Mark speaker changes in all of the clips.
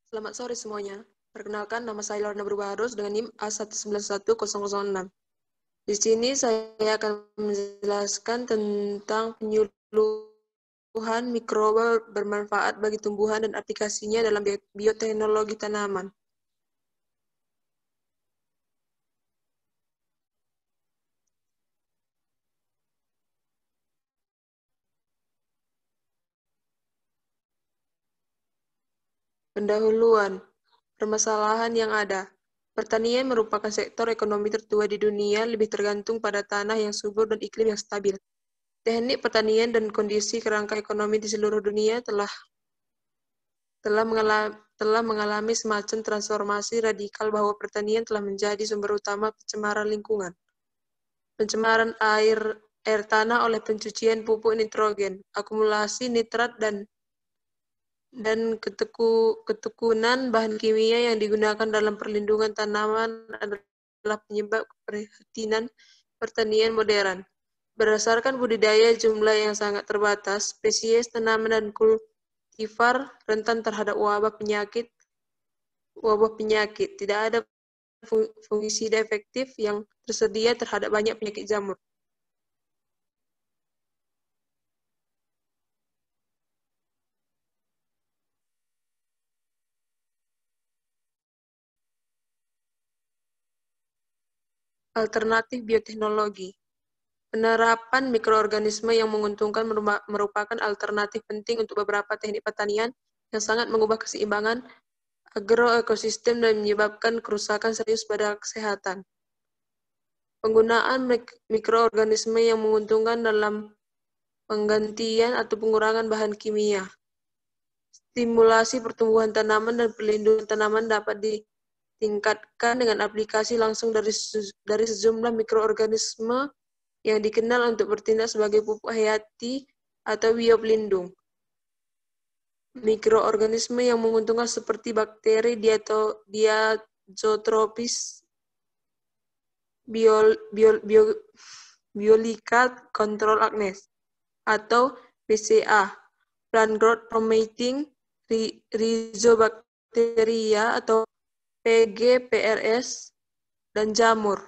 Speaker 1: Selamat sore semuanya. Perkenalkan, nama saya Lorna Berbarus dengan NIM A191006. Di sini saya akan menjelaskan tentang penyuluhan mikroba bermanfaat bagi tumbuhan dan aplikasinya dalam bioteknologi tanaman. Pendahuluan, permasalahan yang ada. Pertanian merupakan sektor ekonomi tertua di dunia, lebih tergantung pada tanah yang subur dan iklim yang stabil. Teknik pertanian dan kondisi kerangka ekonomi di seluruh dunia telah mengalami semacam transformasi radikal bahwa pertanian telah menjadi sumber utama pencemaran lingkungan. Pencemaran air tanah oleh pencucian pupuk nitrogen, akumulasi nitrat dan ketekunan bahan kimia yang digunakan dalam perlindungan tanaman adalah penyebab keprihatinan pertanian modern. Berdasarkan budidaya jumlah yang sangat terbatas, spesies tanaman dan kultivar rentan terhadap wabah penyakit. Tidak ada fungisida efektif yang tersedia terhadap banyak penyakit jamur. Alternatif bioteknologi. Penerapan mikroorganisme yang menguntungkan merupakan alternatif penting untuk beberapa teknik pertanian yang sangat mengubah keseimbangan agroekosistem dan menyebabkan kerusakan serius pada kesehatan. Penggunaan mikroorganisme yang menguntungkan dalam penggantian atau pengurangan bahan kimia. Stimulasi pertumbuhan tanaman dan perlindungan tanaman dapat ditingkatkan dengan aplikasi langsung dari sejumlah mikroorganisme yang dikenal untuk bertindak sebagai pupuk hayati atau biopelindung. Mikroorganisme yang menguntungkan seperti bakteri diazotropis, Biolicat Control Agnes, atau BCA, Plant Growth Promoting Rhizobacteria atau PGPRS, dan jamur.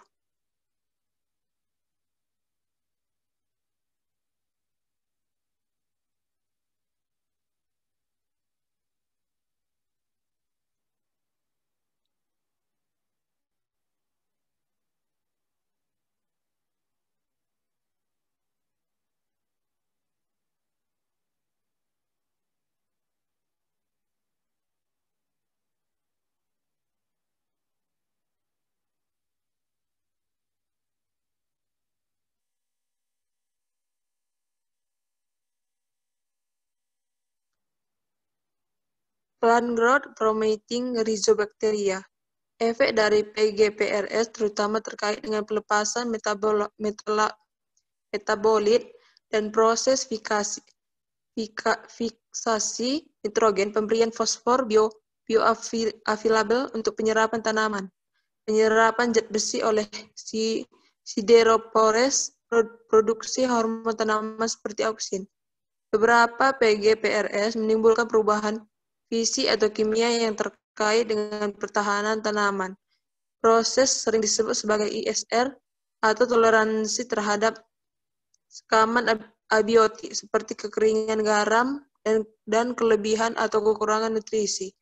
Speaker 1: Plant Growth Promoting Rhizobacteria. Efek dari PGPRS terutama terkait dengan pelepasan metabolit dan proses fiksasi nitrogen, pemberian fosfor bioavailable untuk penyerapan tanaman, penyerapan zat besi oleh sideropores, produksi hormon tanaman seperti auksin. Beberapa PGPRS menimbulkan perubahan fisik atau kimia yang terkait dengan pertahanan tanaman. Proses sering disebut sebagai ISR atau toleransi terhadap sekaman abiotik seperti kekeringan garam dan kelebihan atau kekurangan nutrisi.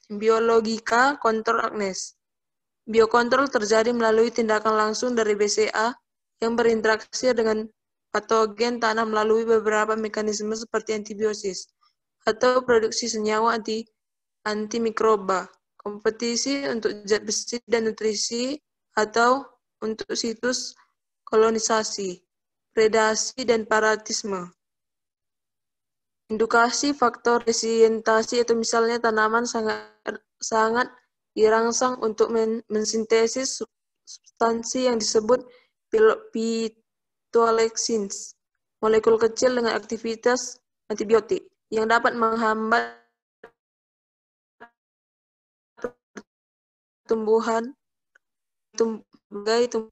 Speaker 1: Biologika kontrol Agnes. Biokontrol terjadi melalui tindakan langsung dari BCA yang berinteraksi dengan patogen tanah melalui beberapa mekanisme seperti antibiosis atau produksi senyawa antimikroba, kompetisi untuk zat besi dan nutrisi atau untuk situs kolonisasi, predasi dan paratisme. Indukasi faktor resientasi atau misalnya tanaman sangat dirangsang untuk mensintesis substansi yang disebut phytoalexins, molekul kecil dengan aktivitas antibiotik, yang dapat menghambat pertumbuhan berbagai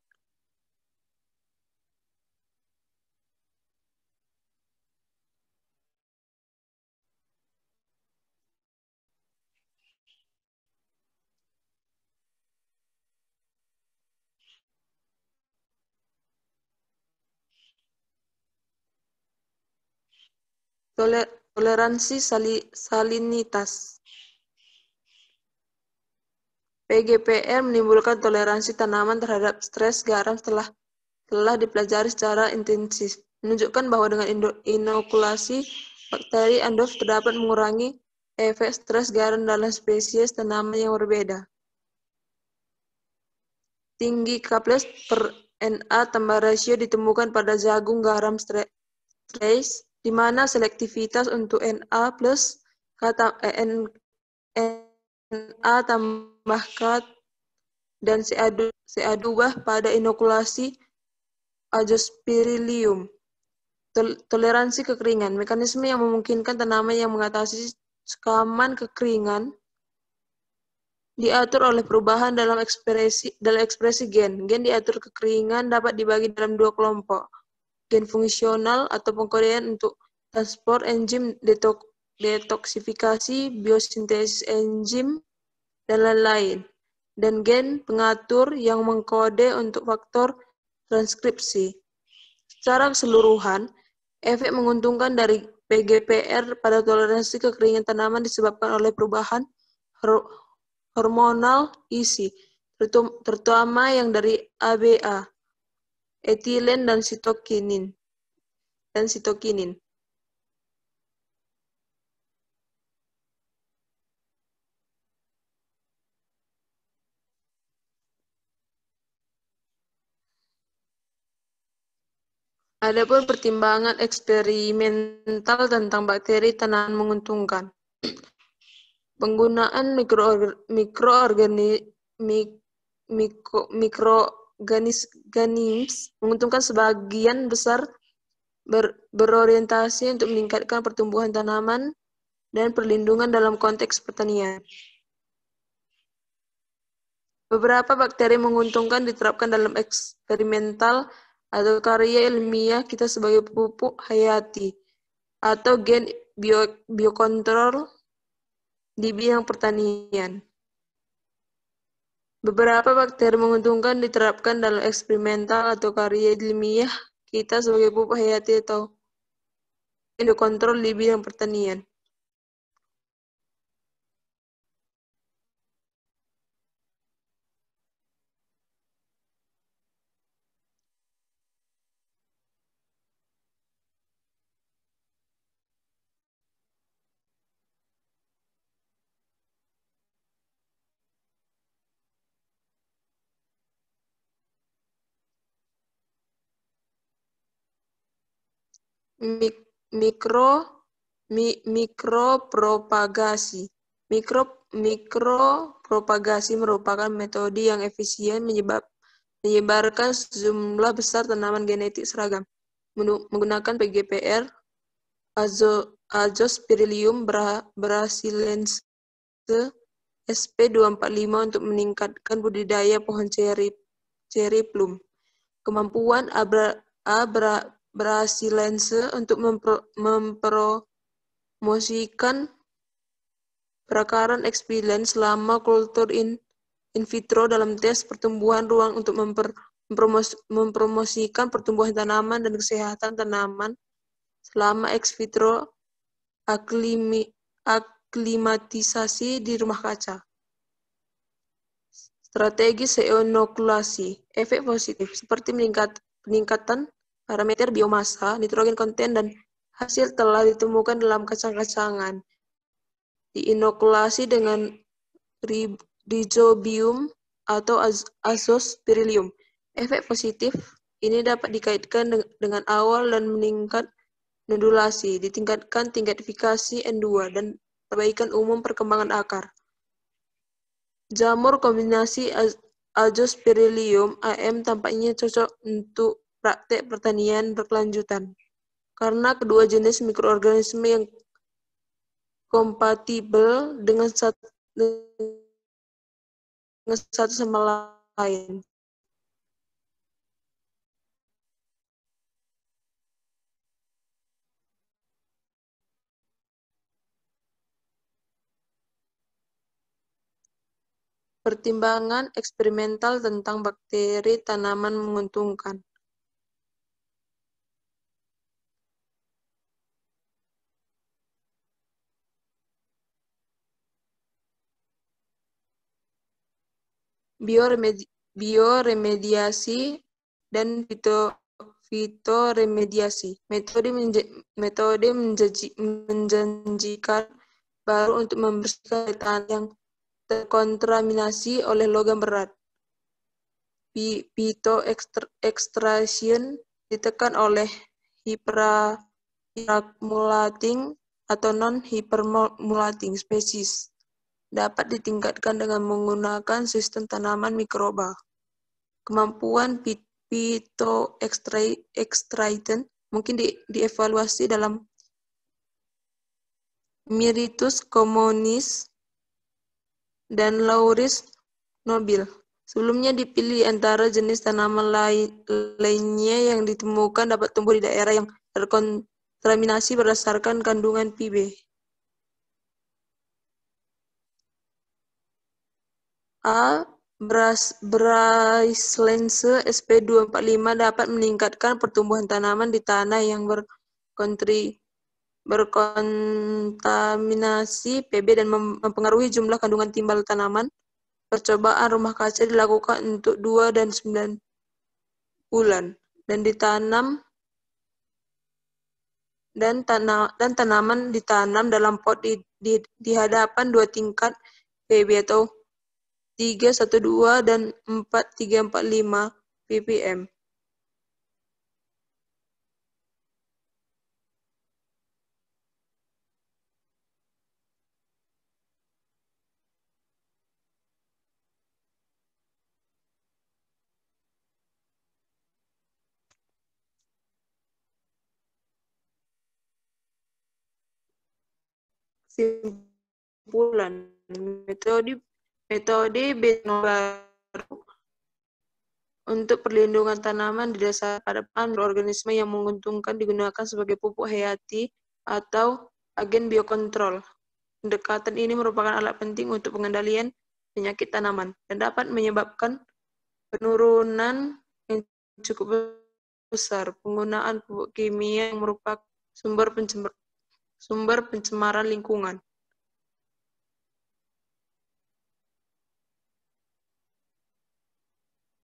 Speaker 1: Toleransi salinitas. PGPR menimbulkan toleransi tanaman terhadap stres garam telah dipelajari secara intensif, menunjukkan bahwa dengan inokulasi bakteri Andof terdapat mengurangi efek stres garam dalam spesies tanaman yang berbeda. Tinggi K+ per Na tambah rasio ditemukan pada jagung garam trace, di mana selektivitas untuk Na tambah K dan CA2 pada inokulasi Azospirillum. Toleransi kekeringan, mekanisme yang memungkinkan tanaman yang mengatasi sekaman kekeringan diatur oleh perubahan dalam ekspresi gen. Gen diatur kekeringan dapat dibagi dalam dua kelompok, gen fungsional atau pengkodean untuk transport enzim detoksifikasi, biosintesis enzim, dan lain-lain, dan gen pengatur yang mengkode untuk faktor transkripsi. Secara keseluruhan, efek menguntungkan dari PGPR pada toleransi kekeringan tanaman disebabkan oleh perubahan hormonal isi, terutama yang dari ABA, etilen dan sitokinin. Adapun pertimbangan eksperimental tentang bakteri tanaman menguntungkan. Penggunaan mikroorganisme menguntungkan sebagian besar berorientasi untuk meningkatkan pertumbuhan tanaman dan perlindungan dalam konteks pertanian. Beberapa bakteri menguntungkan diterapkan dalam eksperimental atau karya ilmiah kita sebagai pupuk hayati atau gen biokontrol di bidang pertanian. Beberapa bakteri menguntungkan diterapkan dalam eksperimental atau karya ilmiah kita sebagai pupuk hayati atau gen biokontrol di bidang pertanian. Mikropropagasi. Mikropropagasi merupakan metode yang efisien menyebarkan sejumlah besar tanaman genetik seragam menggunakan PGPR, Azospirillum brasiliensis, SP245 untuk meningkatkan budidaya pohon ceri plum. Kemampuan brasiliensis untuk mempromosikan perakaran ekspillen selama kultur in vitro dalam tes pertumbuhan ruang untuk mempromosikan pertumbuhan tanaman dan kesehatan tanaman selama ex vitro aklimatisasi di rumah kaca. Strategi inokulasi, efek positif seperti peningkatan parameter biomasa, nitrogen konten, dan hasil telah ditemukan dalam kacang-kacangan. Diinokulasi dengan Rhizobium atau Azospirillum. Efek positif ini dapat dikaitkan dengan awal dan meningkat nodulasi, ditingkatkan tingkat efikasi N2, dan perbaikan umum perkembangan akar. Jamur kombinasi Azospirillum AM tampaknya cocok untuk praktek pertanian berkelanjutan, karena kedua jenis mikroorganisme yang kompatibel dengan satu sama lain. Pertimbangan eksperimental tentang bakteri tanaman menguntungkan. bioremediasi, dan fitoremediasi. Metode menjanjikan baru untuk membersihkan tanah yang terkontaminasi oleh logam berat. Phytoextraction ditekan oleh hypermulating atau non-hypermulating species. Dapat ditingkatkan dengan menggunakan sistem tanaman mikroba. Kemampuan phytoextraction mungkin dievaluasi dalam Myrtus communis dan Lauris nobile. Sebelumnya dipilih antara jenis tanaman lainnya yang ditemukan dapat tumbuh di daerah yang terkontaminasi berdasarkan kandungan Pb. A. Brasiliense sp245 dapat meningkatkan pertumbuhan tanaman di tanah yang berkontaminasi Pb dan mempengaruhi jumlah kandungan timbal tanaman. Percobaan rumah kaca dilakukan untuk 2 dan 9 bulan dan tanaman ditanam dalam pot di hadapan 2 tingkat Pb atau 312 dan 4345 ppm. Kesimpulan, metode baru untuk perlindungan tanaman didasarkan pada organisme yang menguntungkan digunakan sebagai pupuk hayati atau agen biokontrol. Pendekatan ini merupakan alat penting untuk pengendalian penyakit tanaman dan dapat menyebabkan penurunan yang cukup besar penggunaan pupuk kimia yang merupakan sumber pencemaran lingkungan.